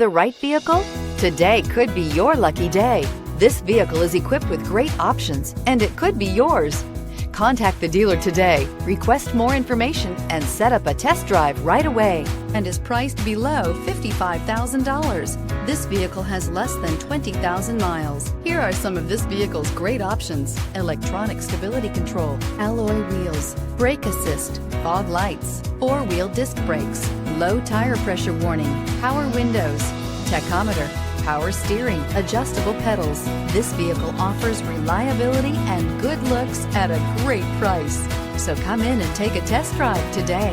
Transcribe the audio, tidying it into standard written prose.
The right vehicle? Today could be your lucky day. This vehicle is equipped with great options, and it could be yours. Contact the dealer today, request more information, and set up a test drive right away, and is priced below $55,000. This vehicle has less than 20,000 miles. Here are some of this vehicle's great options: electronic stability control, alloy wheels, brake assist, fog lights, four-wheel disc brakes, low tire pressure warning, power windows, tachometer, power steering, adjustable pedals. This vehicle offers reliability and good looks at a great price. So come in and take a test drive today.